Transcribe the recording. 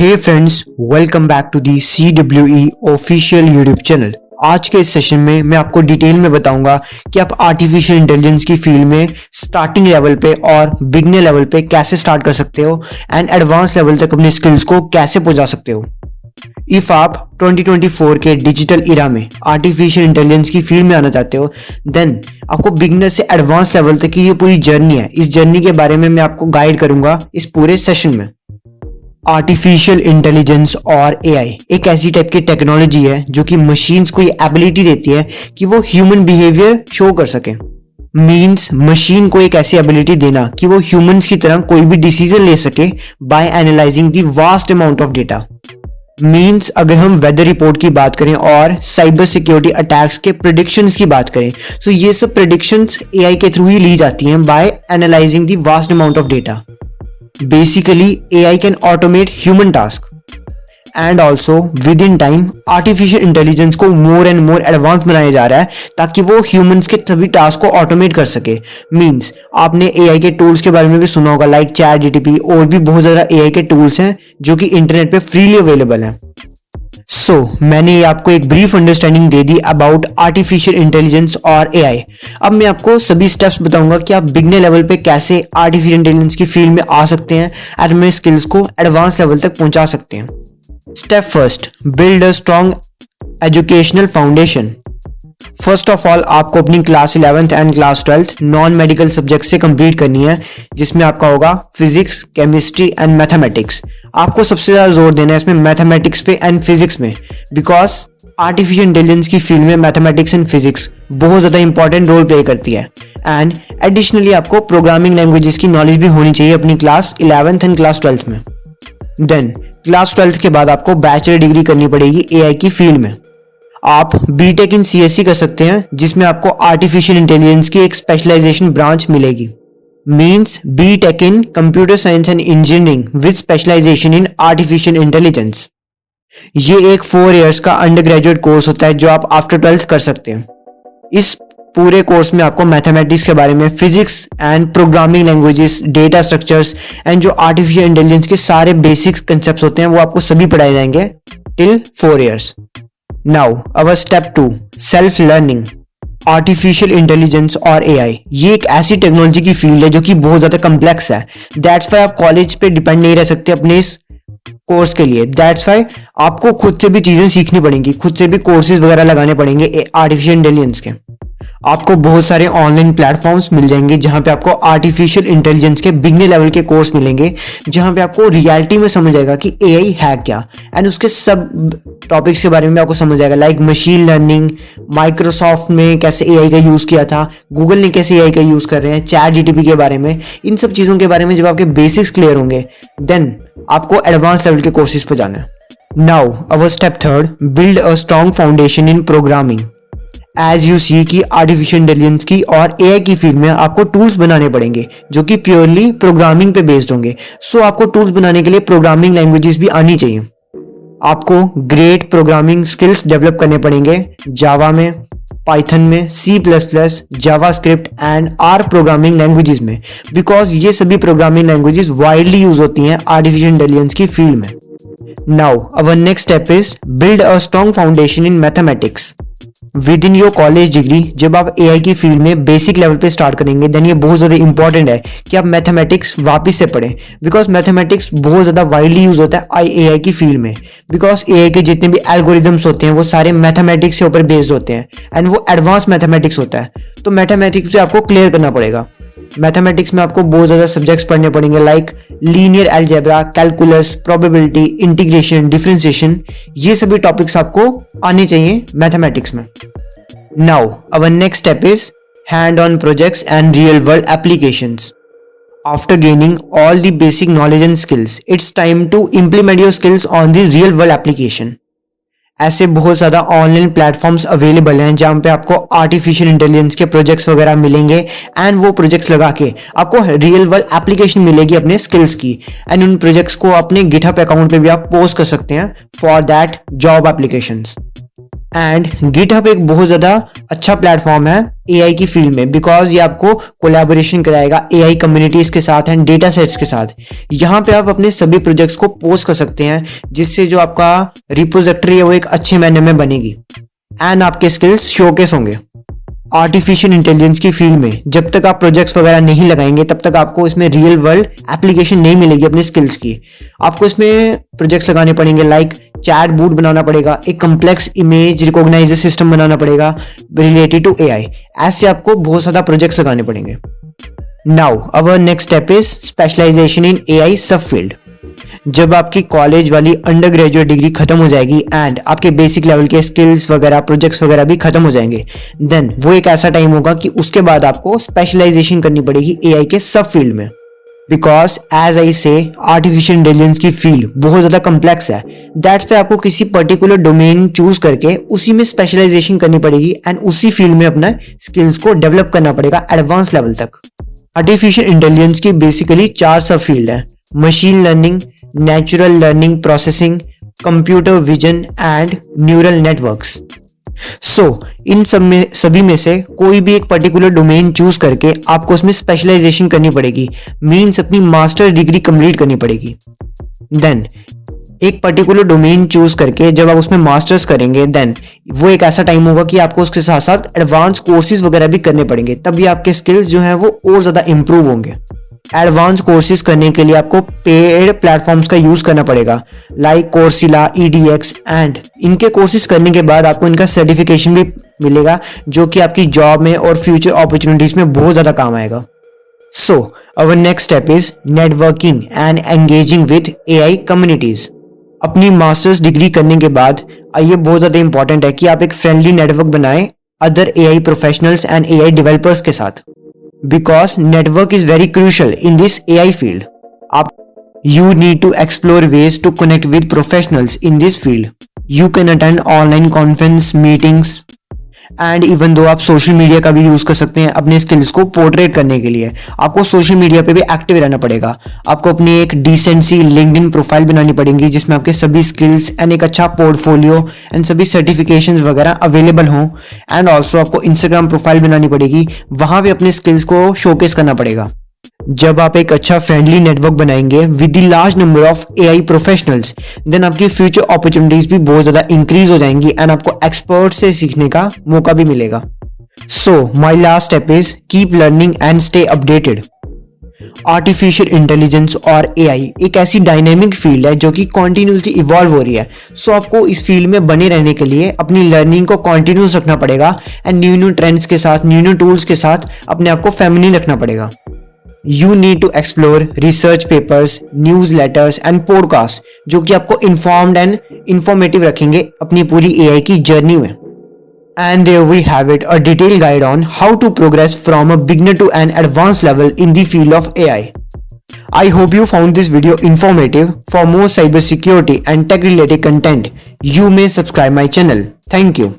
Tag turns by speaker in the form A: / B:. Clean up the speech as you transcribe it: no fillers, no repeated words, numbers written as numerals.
A: Hey friends, welcome back to the CWE official YouTube channel. आज के इस session में मैं आपको डिटेल में बताऊंगा कि आप आर्टिफिशियल इंटेलिजेंस की फील्ड में स्टार्टिंग लेवल पे और बिगनर लेवल पे कैसे स्टार्ट कर सकते हो एंड एडवांस लेवल तक अपनी स्किल्स को कैसे पहुंचा सकते हो। इफ आप 2024 के डिजिटल इरा में आर्टिफिशियल इंटेलिजेंस की फील्ड में आना चाहते हो, देन आपको बिगनर से एडवांस लेवल तक की ये पूरी जर्नी है। इस जर्नी के बारे में मैं आपको गाइड करूंगा इस पूरे सेशन में। आर्टिफिशियल इंटेलिजेंस और AI एक ऐसी टाइप की टेक्नोलॉजी है जो कि मशीन्स को ये एबिलिटी देती है कि वो ह्यूमन बिहेवियर शो कर सके। मींस मशीन को एक ऐसी एबिलिटी देना कि वो ह्यूमंस की तरह कोई भी डिसीजन ले सके by analysing the vast amount of data. Means अगर हम वेदर रिपोर्ट की बात करें और साइबर सिक्योरिटी अटैक्स के प्रेडिक्शंस की बात करें, तो ये सब प्रेडिक्शंस AI के थ्रू ही ली जाती हैं by analysing the vast amount of data. Basically, AI can automate human tasks. And also, within time, artificial intelligence को more and more advanced बनाया जा रहा है ताकि वो humans के सभी टास्क को ऑटोमेट कर सके। मीन्स आपने AI के टूल्स के बारे में भी सुना होगा, लाइक ChatGPT और भी बहुत ज़्यादा AI के टूल्स हैं जो कि इंटरनेट पे फ्रीली अवेलेबल हैं। मैंने आपको एक brief understanding they the about artificial intelligence और AI। अब मैं आपको सभी स्टेप्स बताऊंगा कि आप बिगनर लेवल पे कैसे आर्टिफिशियल इंटेलिजेंस की फील्ड में आ सकते हैं और अपने स्किल्स को एडवांस लेवल तक पहुंचा सकते हैं। Step first, build a strong educational foundation. First of all आपको अपनी class 11th and class 12th non medical subject से कंप्लीट करनी है, जिसमें आपका होगा फिजिक्स, केमिस्ट्री एंड मैथमेटिक्स। आपको सबसे ज्यादा जोर देना है इसमें मैथमेटिक्स पे एंड फिजिक्स में, बिकॉज आर्टिफिशियल इंटेलिजेंस की फील्ड में मैथमेटिक्स एंड फिजिक्स बहुत ज्यादा इंपॉर्टेंट रोल प्ले करती है। एंड एडिशनली आपको प्रोग्रामिंग लैंग्वेजेस की नॉलेज भी होनी चाहिए अपनी class 11th and class 12th में। देन क्लास 12th के बाद आपको बैचलर डिग्री करनी पड़ेगी AI की फील्ड में। आप BTech इन CSE कर सकते हैं, जिसमें आपको आर्टिफिशियल इंटेलिजेंस की एक स्पेशलाइजेशन ब्रांच मिलेगी। Means BTech in computer science and engineering with specialisation in artificial intelligence. ये एक 4 इयर्स का अंडर ग्रेजुएट कोर्स होता है जो आप आफ्टर 12th कर सकते हैं। इस पूरे कोर्स में आपको मैथमेटिक्स के बारे में, physics and programming languages, data structures and जो आर्टिफिशियल इंटेलिजेंस के सारे बेसिक्स कंसेप्ट होते हैं वो आपको सभी पढ़ाए जाएंगे till 4 years. Now our step 2, self learning. Artificial intelligence और AI ये एक ऐसी टेक्नोलॉजी की फील्ड है जो कि बहुत ज्यादा कम्प्लेक्स है। दैट्स वाई आप कॉलेज पे डिपेंड नहीं रह सकते अपने इस कोर्स के लिए। दैट्स वाई आपको खुद से भी चीजें सीखनी पड़ेंगी, खुद से भी कोर्सेज वगैरह लगाने पड़ेंगे आर्टिफिशियल इंटेलिजेंस के। आपको बहुत सारे ऑनलाइन प्लेटफॉर्म्स मिल जाएंगे जहां पे आपको आर्टिफिशियल इंटेलिजेंस के बिगनर लेवल के कोर्स मिलेंगे, जहां पे आपको रियलिटी में समझ आएगा कि AI है क्या एंड उसके सब टॉपिक्स के बारे में आपको समझ आएगा, लाइक मशीन लर्निंग, माइक्रोसॉफ्ट में कैसे AI का यूज किया था, गूगल ने कैसे AI का यूज कर रहे हैं, ChatGPT के बारे में। इन सब चीजों के बारे में जब आपके बेसिक्स क्लियर होंगे, देन आपको एडवांस लेवल के कोर्सेज पर जाना है। Now our step 3, build a strong foundation in programming. As you see कि आर्टिफिशियल इंटेलिजेंस की और AI की फील्ड में आपको टूल्स बनाने पड़ेंगे जो कि प्योरली प्रोग्रामिंग पे बेस्ड होंगे। आपको टूल्स बनाने के लिए प्रोग्रामिंग लैंग्वेजेस भी आनी चाहिए। आपको ग्रेट प्रोग्रामिंग स्किल्स डेवलप करने पड़ेंगे जावा में, पाइथन में, C++, JavaScript and R programming languages में, बिकॉज ये सभी प्रोग्रामिंग लैंग्वेजेस वाइडली यूज होती हैं आर्टिफिशियल इंटेलिजेंस की फील्ड में। Now our next step is build a strong foundation in mathematics. With in your college degree जब आप AI की फील्ड में बेसिक लेवल पे स्टार्ट करेंगे, देन ये बहुत ज्यादा इंपॉर्टेंट है कि आप मैथमेटिक्स वापस से पढ़ें, बिकॉज मैथमेटिक्स बहुत ज्यादा वाइडली यूज होता है AI की फील्ड में। बिकॉज AI के जितने भी एल्गोरिदम्स होते हैं वो सारे मैथमेटिक्स के ऊपर बेस्ड होते हैं एंड वो एडवांस मैथमेटिक्स होता है। तो मैथमेटिक्स से आपको क्लियर करना पड़ेगा। मैथमेटिक्स में आपको बहुत ज्यादा सब्जेक्ट्स पढ़ने पड़ेंगे, like linear algebra, calculus, probability, integration, differentiation. ये सभी टॉपिक्स आपको आने चाहिए मैथमेटिक्स में। Now our next step is hand on projects and real world applications. After gaining all the basic knowledge and skills, it's time to implement your skills on the real world application. ऐसे बहुत ज़्यादा online platforms available हैं जहाँ पे आपको artificial intelligence के projects वगैरह मिलेंगे एंड वो प्रोजेक्ट्स लगा के आपको रियल वर्ल्ड एप्लीकेशन मिलेगी अपने स्किल्स की, एंड उन प्रोजेक्ट्स को अपने गिटहब अकाउंट पे भी आप पोस्ट कर सकते हैं for that job applications. And GitHub एक बहुत ज़्यादा अच्छा प्लेटफॉर्म है एआई की फील्ड में, बिकॉज ये आपको कोलैबोरेशन कराएगा एआई कम्युनिटीज के साथ एंड डेटा सेट्स के साथ। यहाँ पे आप अपने सभी प्रोजेक्ट्स को पोस्ट कर सकते हैं, जिससे जो आपका रिपोजिटरी है वो एक अच्छे मैनर में बनेगी एंड आपके स्किल्स शोकेस होंगे। आर्टिफिशियल इंटेलिजेंस की फील्ड में जब तक आप प्रोजेक्ट्स वगैरह नहीं लगाएंगे तब तक आपको इसमें रियल वर्ल्ड एप्लीकेशन नहीं मिलेगी अपने स्किल्स की। आपको इसमें प्रोजेक्ट्स लगाने पड़ेंगे, लाइक चैट बूट बनाना पड़ेगा, एक कम्प्लेक्स इमेज रिकॉग्नाइजर सिस्टम बनाना पड़ेगा रिलेटेड टू एआई। ऐसे आपको बहुत सारा प्रोजेक्ट्स लगाने पड़ेंगे। Now our next step is specialisation in AI sub field. जब आपकी कॉलेज वाली अंडर ग्रेजुएट डिग्री खत्म हो जाएगी एंड आपके बेसिक लेवल के स्किल्स वगैरह प्रोजेक्ट्स वगैरह भी खत्म हो जाएंगे, देन वो एक ऐसा टाइम होगा कि उसके बाद आपको स्पेशलाइजेशन करनी पड़ेगी एआई के सब फील्ड में। बिकॉज एज आई से आर्टिफिशियल इंटेलिजेंस की फील्ड बहुत ज्यादा कम्प्लेक्स है। दैट्स पे आपको किसी पर्टिकुलर डोमेन चूज करके उसी में स्पेशलाइजेशन करनी पड़ेगी एंड उसी फील्ड में अपना स्किल्स को डेवलप करना पड़ेगा एडवांस लेवल तक। आर्टिफिशियल इंटेलिजेंस की बेसिकली 4 सब फील्ड है: machine learning, natural learning processing, computer vision and neural networks. इन सभी में से कोई भी एक पर्टिकुलर डोमेन चूज करके आपको उसमें स्पेशलाइजेशन करनी पड़ेगी, मींस अपनी मास्टर डिग्री कंप्लीट करनी पड़ेगी। देन एक पर्टिकुलर डोमेन चूज करके जब आप उसमें मास्टर्स करेंगे, देन वो एक ऐसा टाइम होगा कि आपको उसके साथ साथ एडवांस कोर्सेज वगैरह भी करने पड़ेंगे, तभी आपके स्किल्स जो हैं वो और ज्यादा इंप्रूव होंगे। एडवांस कोर्सेज करने के लिए आपको पेड प्लेटफॉर्म्स का यूज करना पड़ेगा, लाइक कोर्सिला, EDX एंड इनके कोर्सेज करने के बाद आपको इनका सर्टिफिकेशन भी मिलेगा, जो कि आपकी जॉब में और फ्यूचर अपॉर्चुनिटीज में बहुत ज्यादा काम आएगा। अवर next step is networking and engaging with AI communities. अपनी मास्टर्स डिग्री करने के बाद ये बहुत ज्यादा इंपॉर्टेंट है कि आप एक फ्रेंडली नेटवर्क बनाएं other AI professionals and AI developers के साथ, because network is very crucial in this AI field. You need to explore ways to connect with professionals in this field. You can attend online conference meetings and even though आप social media का भी use कर सकते हैं अपने skills को portrait करने के लिए। आपको सोशल मीडिया पे भी एक्टिव रहना पड़ेगा। आपको अपनी एक डिसेंट सी लिंक्डइन प्रोफाइल बनानी पड़ेगी, जिसमें आपके सभी स्किल्स एंड एक अच्छा पोर्टफोलियो एंड सभी सर्टिफिकेशंस वगैरह अवेलेबल हों। एंड ऑल्सो आपको इंस्टाग्राम प्रोफाइल बनानी पड़ेगी, वहां भी अपने स्किल्स को शोकेस करना पड़ेगा। जब आप एक अच्छा फ्रेंडली नेटवर्क बनाएंगे with the large number of AI professionals, then आपकी फ्यूचर अपॉर्चुनिटीज भी बहुत ज्यादा इंक्रीज हो जाएंगी एंड आपको एक्सपर्ट से सीखने का मौका भी मिलेगा। My last step is keep learning and stay updated. Artificial intelligence और एआई एक ऐसी डायनेमिक फील्ड है जो कि कॉन्टिन्यूसली इवॉल्व हो रही है। आपको इस फील्ड में बने रहने के लिए अपनी लर्निंग को कॉन्टिन्यूस रखना पड़ेगा एंड न्यू ट्रेंड्स के साथ, न्यू टूल्स के साथ अपने आप को फेमिनिन रखना पड़ेगा। You need to explore research papers, newsletters and podcasts जो कि आपको informed and informative रखेंगे अपनी पूरी AI की जर्नी में। And there we have it, a detailed guide on how to progress from a beginner to an advanced level in the field of AI. I hope you found this video informative. For more cybersecurity and tech related content, you may subscribe my channel. Thank you.